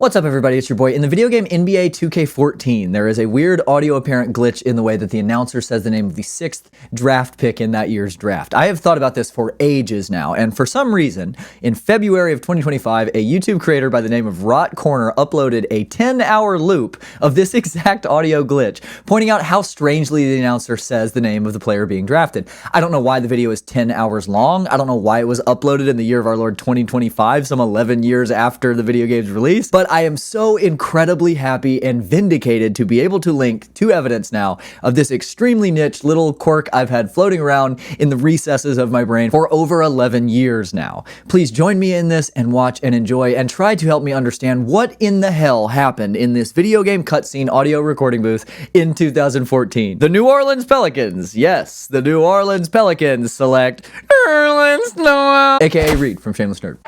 What's up everybody, it's your boy. In the video game NBA 2K14, there is a weird audio apparent glitch in the way that the announcer says the name of the 6th draft pick in that year's draft. I have thought about this for ages now, and for some reason, in February of 2025, a YouTube creator by the name of Rot Corner uploaded a 10-hour loop of this exact audio glitch, pointing out how strangely the announcer says the name of the player being drafted. I don't know why the video is 10 hours long. I don't know why it was uploaded in the year of our Lord 2025, some 11 years after the video game's release, but I am so incredibly happy and vindicated to be able to link to evidence now of this extremely niche little quirk I've had floating around in the recesses of my brain for over 11 years now. Please join me in this and watch and enjoy and try to help me understand what in the hell happened in this video game cutscene audio recording booth in 2014. The New Orleans Pelicans. Yes, the New Orleans Pelicans select Nerlens Noel, aka Reed from Shameless Nerd.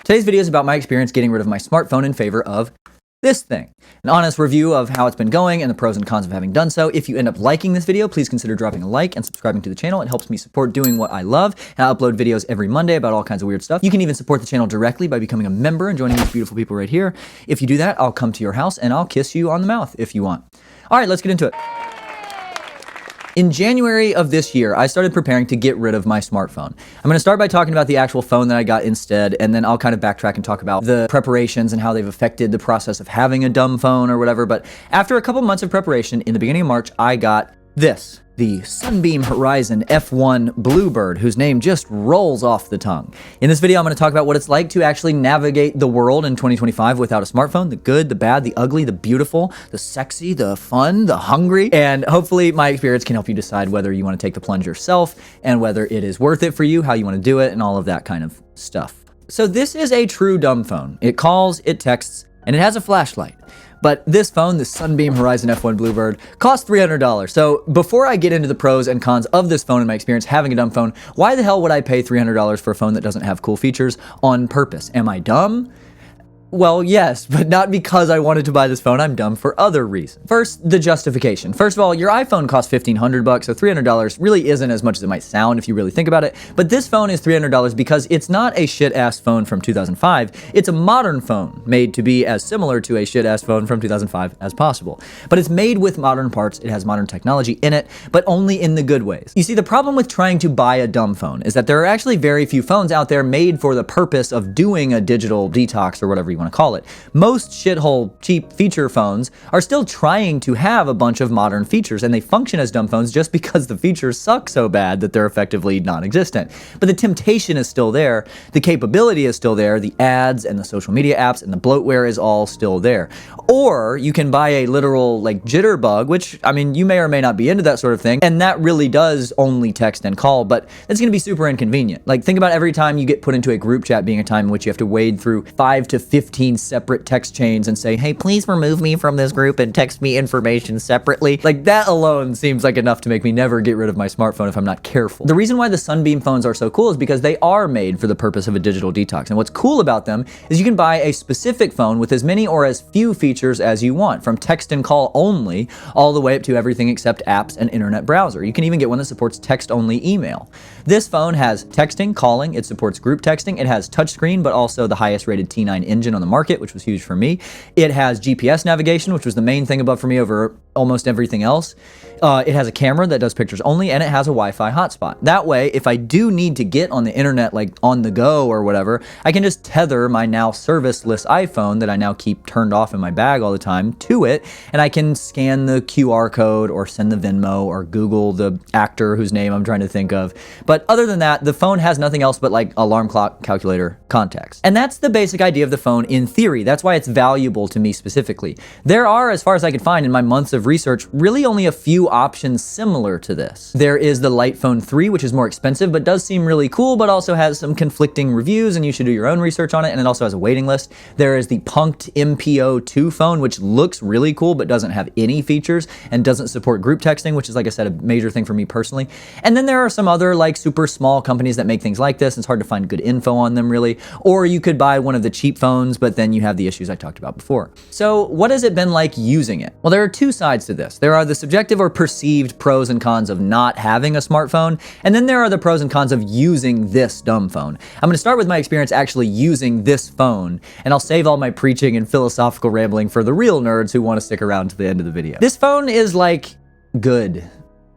Today's video is about my experience getting rid of my smartphone in favor of this thing. An honest review of how it's been going and the pros and cons of having done so. If you end up liking this video, please consider dropping a like and subscribing to the channel. It helps me support doing what I love, and I upload videos every Monday about all kinds of weird stuff. You can even support the channel directly by becoming a member and joining these beautiful people right here. If you do that, I'll come to your house and I'll kiss you on the mouth if you want. All right, let's get into it. In January of this year, I started preparing to get rid of my smartphone. I'm going to start by talking about the actual phone that I got instead, and then I'll kind of backtrack and talk about the preparations and how they've affected the process of having a dumb phone or whatever. But after a couple months of preparation, in the beginning of March, I got this. The Sunbeam Horizon F1 Bluebird, whose name just rolls off the tongue. In this video, I'm going to talk about what it's like to actually navigate the world in 2025 without a smartphone, the good, the bad, the ugly, the beautiful, the sexy, the fun, the hungry, and hopefully my experience can help you decide whether you want to take the plunge yourself and whether it is worth it for you, how you want to do it, and all of that kind of stuff. So this is a true dumb phone. It calls, it texts, and it has a flashlight. But this phone, the Sunbeam Horizon F1 Bluebird, costs $300. So before I get into the pros and cons of this phone and my experience having a dumb phone, why the hell would I pay $300 for a phone that doesn't have cool features on purpose? Am I dumb? Well, yes, but not because I wanted to buy this phone. I'm dumb for other reasons. First, the justification. First of all, your iPhone costs $1,500, so $300 really isn't as much as it might sound if you really think about it. But this phone is $300 because it's not a shit-ass phone from 2005. It's a modern phone made to be as similar to a shit-ass phone from 2005 as possible. But it's made with modern parts. It has modern technology in it, but only in the good ways. You see, the problem with trying to buy a dumb phone is that there are actually very few phones out there made for the purpose of doing a digital detox or whatever you want to call it. Most shithole cheap feature phones are still trying to have a bunch of modern features, and they function as dumb phones just because the features suck so bad that they're effectively non-existent. But the temptation is still there, the capability is still there, the ads and the social media apps and the bloatware is all still there. Or you can buy a literal jitterbug, which, I mean, you may or may not be into that sort of thing, and that really does only text and call, but it's going to be super inconvenient. Think about every time you get put into a group chat being a time in which you have to wade through 5 to 15 separate text chains and say, hey, please remove me from this group and text me information separately. That alone seems like enough to make me never get rid of my smartphone if I'm not careful. The reason why the Sunbeam phones are so cool is because they are made for the purpose of a digital detox. And what's cool about them is you can buy a specific phone with as many or as few features as you want, from text and call only, all the way up to everything except apps and internet browser. You can even get one that supports text-only email. This phone has texting, calling, it supports group texting, it has touchscreen, but also the highest rated T9 engine on the market, which was huge for me. It has GPS navigation, which was the main thing above for me over almost everything else. It has a camera that does pictures only, and it has a Wi-Fi hotspot. That way, if I do need to get on the internet, on the go or whatever, I can just tether my now serviceless iPhone that I now keep turned off in my bag all the time to it, and I can scan the QR code or send the Venmo or Google the actor whose name I'm trying to think of. But other than that, the phone has nothing else but alarm clock, calculator, contacts. And that's the basic idea of the phone in theory. That's why it's valuable to me specifically. There are, as far as I could find in my months of research, really only a few options similar to this. There is the Light Phone 3, which is more expensive, but does seem really cool, but also has some conflicting reviews, and you should do your own research on it, and it also has a waiting list. There is the Punkt MPO2 phone, which looks really cool, but doesn't have any features, and doesn't support group texting, which is, like I said, a major thing for me personally. And then there are some other, super small companies that make things like this. It's hard to find good info on them, really. Or you could buy one of the cheap phones, but then you have the issues I talked about before. So what has it been like using it? Well, there are two sides sides to this. There are the subjective or perceived pros and cons of not having a smartphone, and then there are the pros and cons of using this dumb phone. I'm going to start with my experience actually using this phone, and I'll save all my preaching and philosophical rambling for the real nerds who want to stick around to the end of the video. This phone is like good.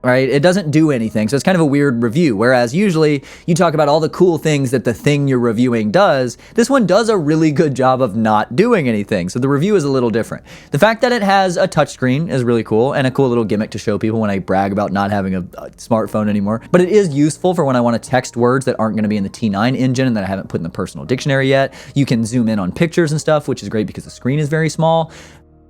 Right? It doesn't do anything, so it's kind of a weird review, whereas usually you talk about all the cool things that the thing you're reviewing does. This one does a really good job of not doing anything, so the review is a little different. The fact that it has a touchscreen is really cool, and a cool little gimmick to show people when I brag about not having a smartphone anymore, but it is useful for when I want to text words that aren't going to be in the T9 engine and that I haven't put in the personal dictionary yet. You can zoom in on pictures and stuff, which is great because the screen is very small.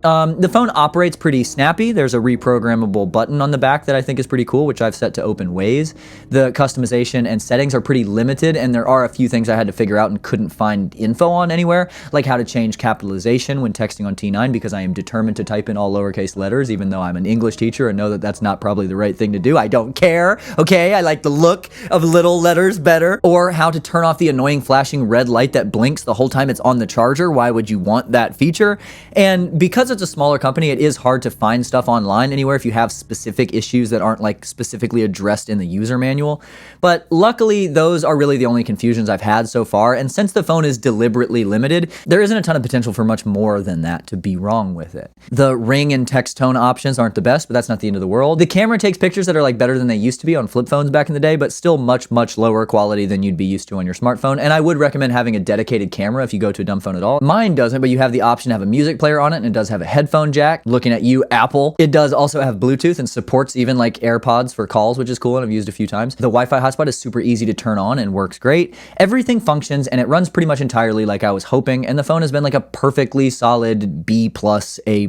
The phone operates pretty snappy. There's a reprogrammable button on the back that I think is pretty cool, which I've set to open Waze. The customization and settings are pretty limited, and there are a few things I had to figure out and couldn't find info on anywhere, like how to change capitalization when texting on T9, because I am determined to type in all lowercase letters, even though I'm an English teacher and know that that's not probably the right thing to do. I don't care, okay? I like the look of little letters better. Or how to turn off the annoying flashing red light that blinks the whole time it's on the charger. Why would you want that feature? And because it's a smaller company, it is hard to find stuff online anywhere if you have specific issues that aren't like specifically addressed in the user manual. But luckily, those are really the only confusions I've had so far. And since the phone is deliberately limited, there isn't a ton of potential for much more than that to be wrong with it. The ring and text tone options aren't the best, but that's not the end of the world. The camera takes pictures that are like better than they used to be on flip phones back in the day, but still much, much lower quality than you'd be used to on your smartphone. And I would recommend having a dedicated camera if you go to a dumb phone at all. Mine doesn't, but you have the option to have a music player on it, and it does have a headphone jack. Looking at you, Apple. It does also have Bluetooth and supports even like AirPods for calls, which is cool and I've used a few times. The Wi-Fi hotspot is super easy to turn on and works great. Everything functions and it runs pretty much entirely like I was hoping, and the phone has been like a perfectly solid B+, A-.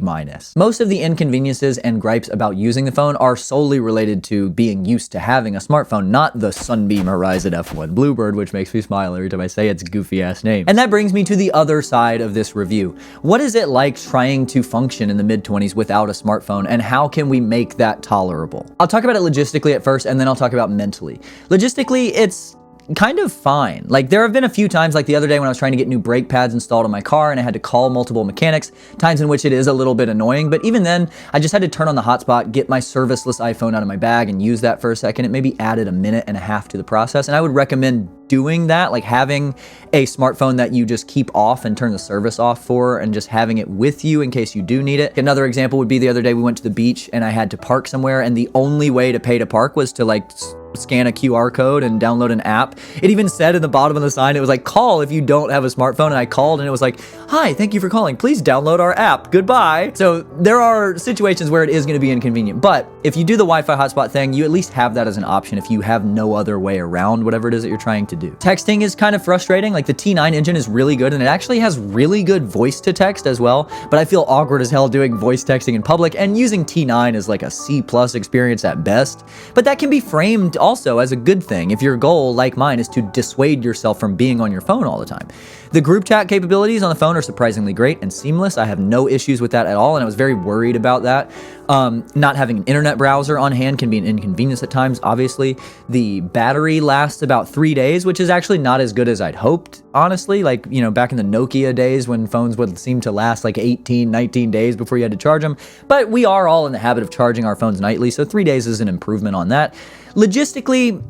Most of the inconveniences and gripes about using the phone are solely related to being used to having a smartphone, not the Sunbeam Horizon F1 Bluebird, which makes me smile every time I say its goofy ass name. And that brings me to the other side of this review. What is it like trying to function in the mid-20s without a smartphone, and how can we make that tolerable? I'll talk about it logistically at first, and then I'll talk about mentally. Logistically, it's kind of fine. Like, there have been a few times, like the other day when I was trying to get new brake pads installed on my car and I had to call multiple mechanics, times in which it is a little bit annoying, but even then, I just had to turn on the hotspot, get my serviceless iPhone out of my bag and use that for a second. It maybe added a minute and a half to the process, and I would recommend doing that, like having a smartphone that you just keep off and turn the service off for, and just having it with you in case you do need it. Another example would be the other day we went to the beach and I had to park somewhere, and the only way to pay to park was to like scan a QR code and download an app. It even said in the bottom of the sign, it was like, call if you don't have a smartphone. And I called and it was like, hi, thank you for calling. Please download our app. Goodbye. So there are situations where it is going to be inconvenient. But if you do the Wi-Fi hotspot thing, you at least have that as an option if you have no other way around whatever it is that you're trying to do. Texting is kind of frustrating. Like the T9 engine is really good and it actually has really good voice to text as well. But I feel awkward as hell doing voice texting in public, and using T9 is like a C+ experience at best. But that can be framed also as a good thing if your goal, like mine, is to dissuade yourself from being on your phone all the time. The group chat capabilities on the phone are surprisingly great and seamless. I have no issues with that at all, and I was very worried about that. Not having an internet browser on hand can be an inconvenience at times, obviously. The battery lasts about 3 days, which is actually not as good as I'd hoped, honestly. Like, you know, back in the Nokia days when phones would seem to last like 18, 19 days before you had to charge them. But we are all in the habit of charging our phones nightly, so 3 days is an improvement on that. Logistically,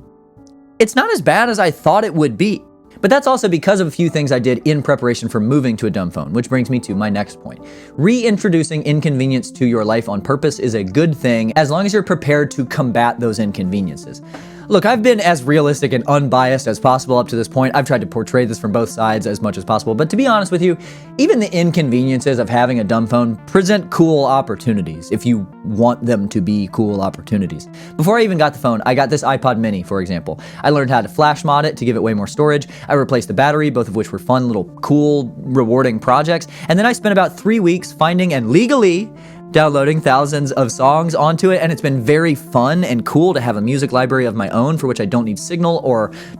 it's not as bad as I thought it would be. But that's also because of a few things I did in preparation for moving to a dumb phone, which brings me to my next point. Reintroducing inconvenience to your life on purpose is a good thing as long as you're prepared to combat those inconveniences. Look, I've been as realistic and unbiased as possible up to this point. I've tried to portray this from both sides as much as possible, but to be honest with you, even the inconveniences of having a dumb phone present cool opportunities if you want them to be cool opportunities. Before I even got the phone, I got this iPod mini, for example. I learned how to flash mod it to give it way more storage. I replaced the battery, both of which were fun, little, cool, rewarding projects. And then I spent about 3 weeks finding and legally downloading thousands of songs onto it, and it's been very fun and cool to have a music library of my own for which I don't need signal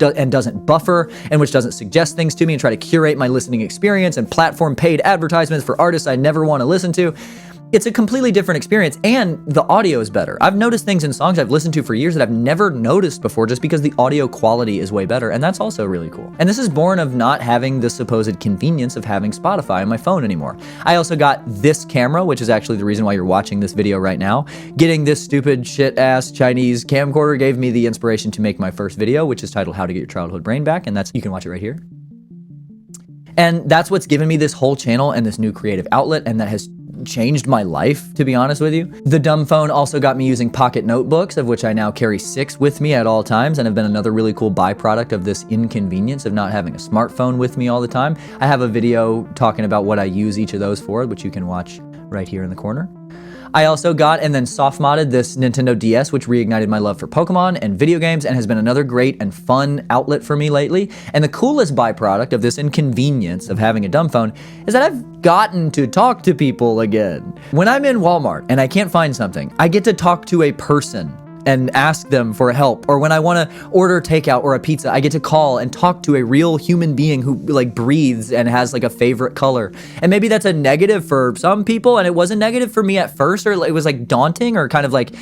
and doesn't buffer, and which doesn't suggest things to me and try to curate my listening experience and platform paid advertisements for artists I never want to listen to. it's a completely different experience, and the audio is better. I've noticed things in songs I've listened to for years that I've never noticed before just because the audio quality is way better, and that's also really cool. And this is born of not having the supposed convenience of having Spotify on my phone anymore. I also got this camera, which is actually the reason why you're watching this video right now. Getting this stupid shit-ass Chinese camcorder gave me the inspiration to make my first video, which is titled How to Get Your Childhood Brain Back, and you can watch it right here. And that's what's given me this whole channel and this new creative outlet, and that has changed my life, to be honest with you. The dumb phone also got me using pocket notebooks, of which I now carry 6 with me at all times, and have been another really cool byproduct of this inconvenience of not having a smartphone with me all the time. I have a video talking about what I use each of those for, which you can watch right here in the corner. I also got and then soft modded this Nintendo DS, which reignited my love for Pokemon and video games and has been another great and fun outlet for me lately. And the coolest byproduct of this inconvenience of having a dumb phone is that I've gotten to talk to people again. When I'm in Walmart and I can't find something, I get to talk to a person and ask them for help. Or when I want to order takeout or a pizza, I get to call and talk to a real human being who like breathes and has like a favorite color. And maybe that's a negative for some people, and it wasn't negative for me at first, or it was like daunting or kind of like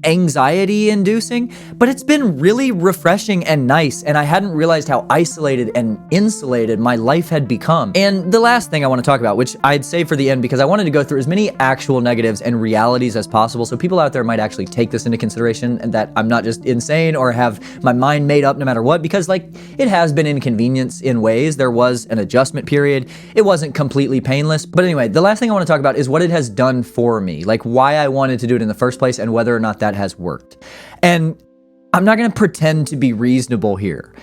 anxiety inducing, but it's been really refreshing and nice, and I hadn't realized how isolated and insulated my life had become. And the last thing I want to talk about, which I'd save for the end because I wanted to go through as many actual negatives and realities as possible so people out there might actually take this into consideration and that I'm not just insane or have my mind made up no matter what, because like it has been inconvenience in ways. There was an adjustment period. It wasn't completely painless. But anyway, the last thing I want to talk about is what it has done for me, like why I wanted to do it in the first place and whether or not that has worked. And I'm not going to pretend to be reasonable here.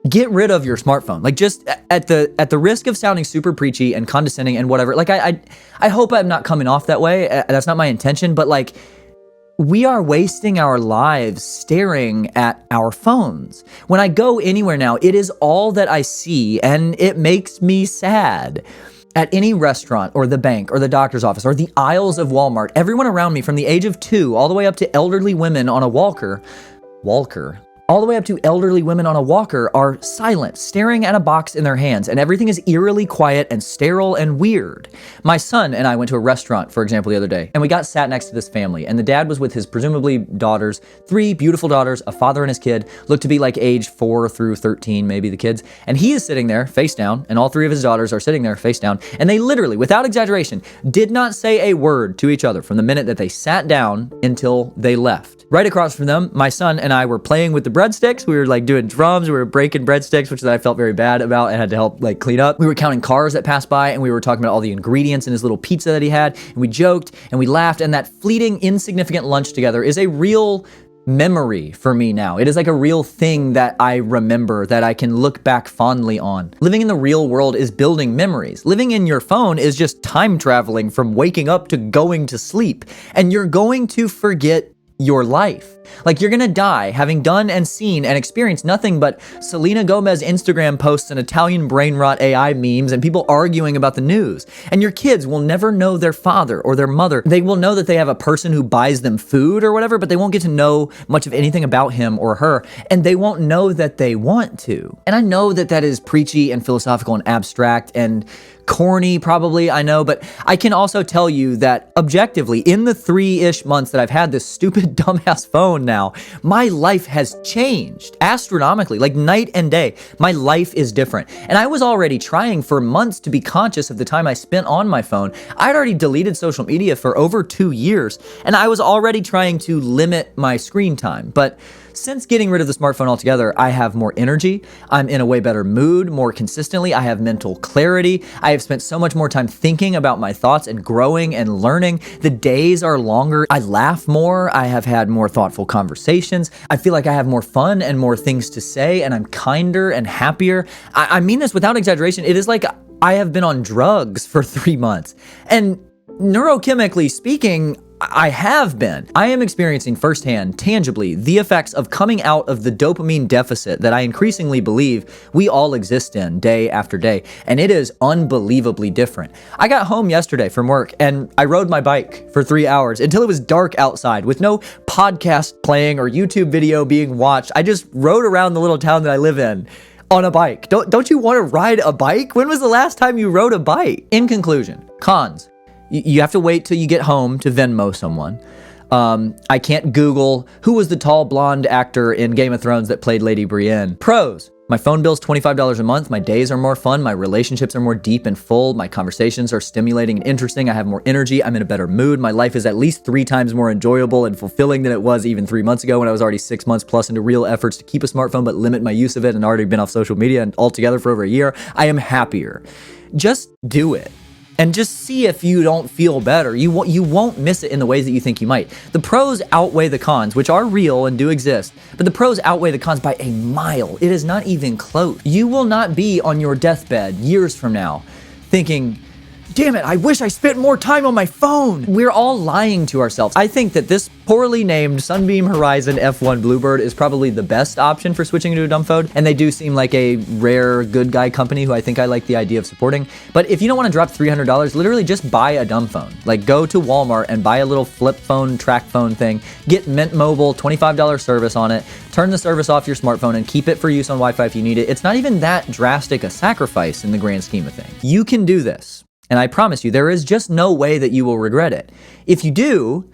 Get rid of your smartphone. Like just at the risk of sounding super preachy and condescending and whatever. Like I hope I'm not coming off that way. That's not my intention, but like we are wasting our lives staring at our phones. When I go anywhere now, it is all that I see and it makes me sad. At any restaurant or the bank or the doctor's office or the aisles of Walmart, everyone around me from the age of 2 all the way up to elderly women on a walker, all the way up to elderly women on a walker are silent, staring at a box in their hands, and everything is eerily quiet and sterile and weird. My son and I went to a restaurant, for example, the other day, and we got sat next to this family, and the dad was with his presumably daughters, 3 beautiful daughters, a father and his kid, looked to be like age 4 through 13, maybe the kids, and he is sitting there face down, and all 3 of his daughters are sitting there face down, and they literally, without exaggeration, did not say a word to each other from the minute that they sat down until they left. Right across from them, my son and I were playing with the breadsticks. We were like doing drums. We were breaking breadsticks, which I felt very bad about and had to help like clean up. We were counting cars that passed by, and we were talking about all the ingredients in his little pizza that he had. And we joked and we laughed, and that fleeting, insignificant lunch together is a real memory for me now. It is like a real thing that I remember, that I can look back fondly on. Living in the real world is building memories. Living in your phone is just time traveling from waking up to going to sleep. And you're going to forget your life. Like you're gonna die having done and seen and experienced nothing but Selena Gomez Instagram posts and Italian brain rot AI memes and people arguing about the news. And your kids will never know their father or their mother. They will know that they have a person who buys them food or whatever, but they won't get to know much of anything about him or her. And they won't know that they want to. And I know that that is preachy and philosophical and abstract and corny probably, I know, but I can also tell you that objectively, in the 3-ish months that I've had this stupid dumbass phone now, my life has changed astronomically, like night and day. My life is different. And I was already trying for months to be conscious of the time I spent on my phone. I'd already deleted social media for over 2 years, and I was already trying to limit my screen time. But since getting rid of the smartphone altogether, I have more energy. I'm in a way better mood more consistently. I have mental clarity. I have spent so much more time thinking about my thoughts and growing and learning. The days are longer. I laugh more. I have had more thoughtful conversations. I feel like I have more fun and more things to say, and I'm kinder and happier. I mean this without exaggeration. It is like I have been on drugs for 3 months. And neurochemically speaking, I have been. I am experiencing firsthand, tangibly, the effects of coming out of the dopamine deficit that I increasingly believe we all exist in day after day, and it is unbelievably different. I got home yesterday from work, and I rode my bike for 3 hours until it was dark outside with no podcast playing or YouTube video being watched. I just rode around the little town that I live in on a bike. Don't you want to ride a bike? When was the last time you rode a bike? In conclusion, cons. You have to wait till you get home to Venmo someone. I can't Google who was the tall blonde actor in Game of Thrones that played Lady Brienne. Pros. My phone bill's $25 a month. My days are more fun. My relationships are more deep and full. My conversations are stimulating and interesting. I have more energy. I'm in a better mood. My life is at least 3 times more enjoyable and fulfilling than it was even 3 months ago when I was already 6 months plus into real efforts to keep a smartphone but limit my use of it and already been off social media and altogether for over a year. I am happier. Just do it. And just see if you don't feel better. You won't miss it in the ways that you think you might. The pros outweigh the cons, which are real and do exist, but the pros outweigh the cons by a mile. It is not even close. You will not be on your deathbed years from now thinking, damn it, I wish I spent more time on my phone. We're all lying to ourselves. I think that this poorly named Sunbeam Horizon F1 Bluebird is probably the best option for switching to a dumb phone, and they do seem like a rare good guy company who I think I like the idea of supporting. But if you don't want to drop $300, literally just buy a dumb phone. Like, go to Walmart and buy a little flip phone, track phone thing, get Mint Mobile, $25 service on it, turn the service off your smartphone and keep it for use on Wi-Fi if you need it. It's not even that drastic a sacrifice in the grand scheme of things. You can do this. And I promise you, there is just no way that you will regret it. If you do,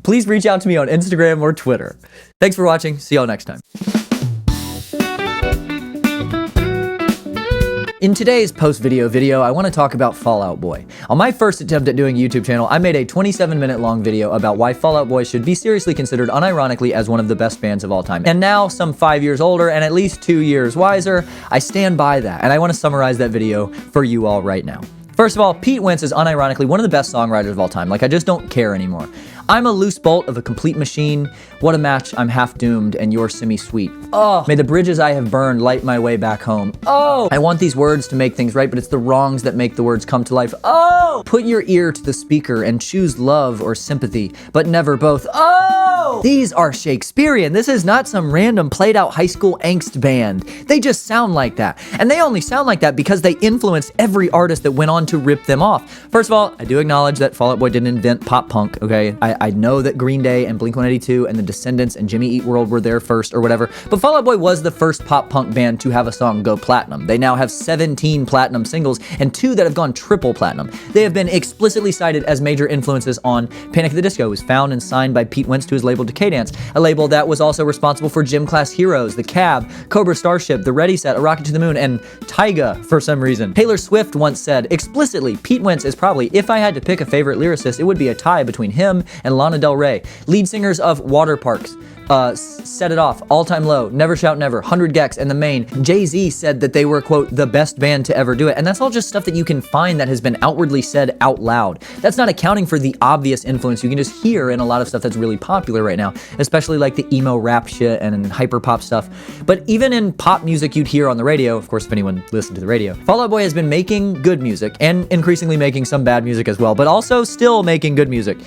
please reach out to me on Instagram or Twitter. Thanks for watching. See y'all next time. In today's post-video video, I want to talk about Fall Out Boy. On my first attempt at doing a YouTube channel, I made a 27-minute long video about why Fall Out Boy should be seriously considered unironically as one of the best bands of all time. And now, some 5 years older and at least 2 years wiser, I stand by that, and I want to summarize that video for you all right now. First of all, Pete Wentz is unironically one of the best songwriters of all time. Like, I just don't care anymore. I'm a loose bolt of a complete machine. What a match, I'm half doomed, and you're semi-sweet. Oh, may the bridges I have burned light my way back home. Oh, I want these words to make things right, but it's the wrongs that make the words come to life. Oh, put your ear to the speaker and choose love or sympathy, but never both. Oh, these are Shakespearean. This is not some random played out high school angst band. They just sound like that. And they only sound like that because they influenced every artist that went on to rip them off. First of all, I do acknowledge that Fall Out Boy didn't invent pop punk, okay? I know that Green Day and Blink-182 and the Descendants and Jimmy Eat World were there first or whatever, but Fall Out Boy was the first pop punk band to have a song go platinum. They now have 17 platinum singles and 2 that have gone triple platinum. They have been explicitly cited as major influences on Panic! At the Disco, was found and signed by Pete Wentz to his label Decay Dance, a label that was also responsible for Gym Class Heroes, The Cab, Cobra Starship, The Ready Set, A Rocket to the Moon, and Tyga for some reason. Taylor Swift once said explicitly, Pete Wentz is probably, if I had to pick a favorite lyricist, it would be a tie between him and Lana Del Rey. Lead singers of Water Parks, Set It Off, All Time Low, Never Shout Never, 100 gecs, and The Main. Jay-Z said that they were, quote, the best band to ever do it. And that's all just stuff that you can find that has been outwardly said out loud. That's not accounting for the obvious influence you can just hear in a lot of stuff that's really popular right now, especially like the emo rap shit and hyper pop stuff. But even in pop music you'd hear on the radio, of course, if anyone listened to the radio, Fall Out Boy has been making good music and increasingly making some bad music as well, but also still making good music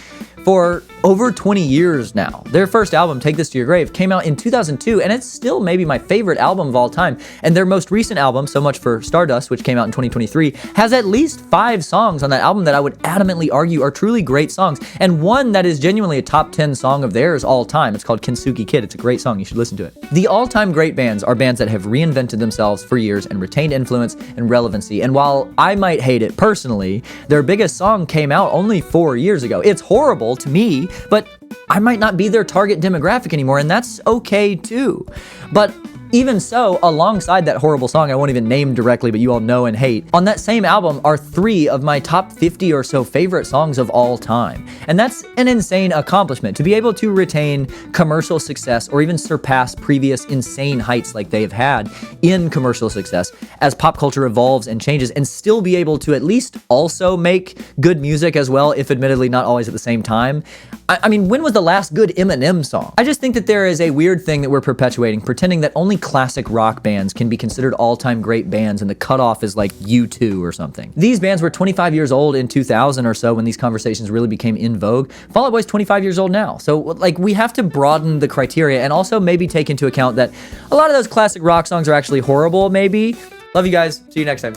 for over 20 years now. Their first album, Take This to Your Grave, came out in 2002, and it's still maybe my favorite album of all time. And their most recent album, So Much for Stardust, which came out in 2023, has at least 5 songs on that album that I would adamantly argue are truly great songs, and one that is genuinely a top 10 song of theirs all time. It's called Kintsugi Kid. It's a great song. You should listen to it. The all-time great bands are bands that have reinvented themselves for years and retained influence and relevancy. And while I might hate it personally, their biggest song came out only 4 years ago. It's horrible to me, but I might not be their target demographic anymore, and that's okay too. But even so, alongside that horrible song I won't even name directly, but you all know and hate, on that same album are 3 of my top 50 or so favorite songs of all time. And that's an insane accomplishment, to be able to retain commercial success or even surpass previous insane heights like they've had in commercial success as pop culture evolves and changes, and still be able to at least also make good music as well, if admittedly not always at the same time. I mean, when was the last good Eminem song? I just think that there is a weird thing that we're perpetuating, pretending that only classic rock bands can be considered all-time great bands and the cutoff is like U2 or something. These bands were 25 years old in 2000 or so when these conversations really became in vogue. Fall Out Boy's 25 years old now. So like, we have to broaden the criteria and also maybe take into account that a lot of those classic rock songs are actually horrible, maybe. Love you guys. See you next time.